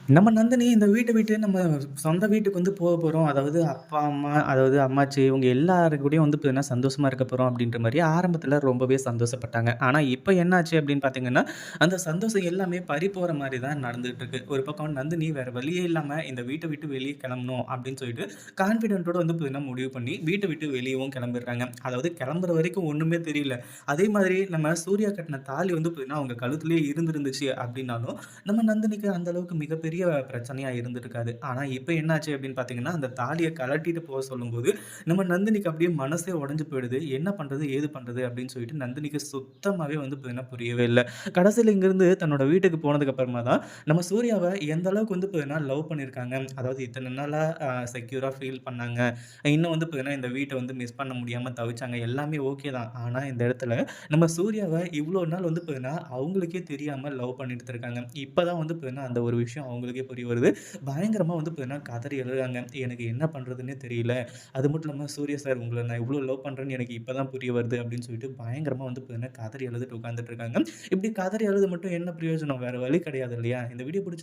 நம்ம நந்தினி இந்த வீட்ட விட்டு நம்ம சொந்த வீட்டுக்கு வந்து போறோம். அதாவது அப்பா, அம்மா அதாவது அம்மாச்சி இவங்க எல்லாரு கூடயும் வந்து பார்த்தீங்கன்னா, சந்தோஷமா இருக்க போறோம் அப்படின்ற மாரி ஆரம்பத்தில ரொம்பவே சந்தோஷப்பட்டாங்க. ஆனா, இப்ப என்னாச்சு அப்படின்னு பார்த்தீங்கன்னா, அந்த சந்தோஷம் எல்லாமே பறிபோற மாரி தான் நடந்துட்டு இருக்கு. ஒரு பக்கம் நந்தினி வேற வழியே இல்லாம இந்த வீட்ட விட்டு வெளிய கிளம்பணும் அப்படின்னு சொல்லிட்டு கான்ஃபிடென்ட்டோட வந்து பார்த்தீங்கன்னா, முடிவு பண்ணி வீட்ட விட்டு வெளியவும் கிளம்பிடுறாங்க. அதாவது கிளம்புற வரைக்கும் ஒண்ணுமே தெரியல. அதே மாதிரி நம்ம சூர்யா கட்டின தாலி வந்து பார்த்தீங்கன்னா, அவங்க கழுத்திலேயே இருந்திருந்துச்சு அப்படின்னாலும், நம்ம நந்தினிக்கு அந்த அளவுக்கு மிகப்பெரிய பிரச்சனையா இருந்திருக்காது. ஆனா, இப்ப என்னாச்சு அப்படின்னு பார்த்தீங்கன்னா, அந்த தாலிய கழட்டிட்டு சொல்லும்போது, நம்ம நந்தினிக்கு அப்படியே மனசே உடைஞ்சு போயிடுது. என்ன பண்றது? ஏது பண்றது? அப்படின்னு சொல்லிட்டு நந்தினிக்கு சுத்தமாவே வந்து பார்த்தீங்கன்னா புரியவே இல்ல. கடைசியில இங்கிருந்து தன்னோட வீட்டுக்கு போனதுக்கு அப்புறமா தான், நம்ம சூர்யாவ எந்த அளவுக்கு வந்து பார்த்தீங்கன்னா லவ் பண்ணியிருக்காங்க. அதாவது இத்தன நாளா செக்யூரா ஃபீல் பண்ணாங்க. இன்னும் வந்து பார்த்தீங்கன்னா, இந்த வீட்ட வந்து மிஸ் பண்ண முடியாம தவிச்சாங்க. எல்லாமே ஓகே தான். ஆனா, இந்த இடத்துல நம்ம சூர்யாவ இவ்ளோ நாள் வந்து பார்த்தீங்கன்னா, அவங்களுக்கே தெரியாம லவ் பண்ணிட்டு இருக்காங்க. இப்ப தான் வந்து பார்த்தீங்கன்னா, அந்த ஒரு விஷயம் அவங்களுக்கே புரிய வருது. பயங்கரமா வந்து பார்த்தீங்கன்னா, கதறி அழுகுறாங்க. எனக்கு என்ன பண்றதுன்னே தெரியல. அது மட்டும் இல்லாம சூர்யா சார் உங்கள நான் இவ்ளோ லவ் பண்றேன்னு எனக்கு இப்ப தான் புரிய வருது அப்படின்னு சொல்லிட்டு பயங்கரமா வந்து பார்த்தீங்கன்னா, கதறி அழுதுட்டு உட்கார்ந்துட்டு இருக்காங்க. இப்படி கதறி அழுது மட்டும் என்ன பிரயோஜனம்? வேற வழி கிடையாது இல்லையா? இந்த வீடியோ புடிச்சு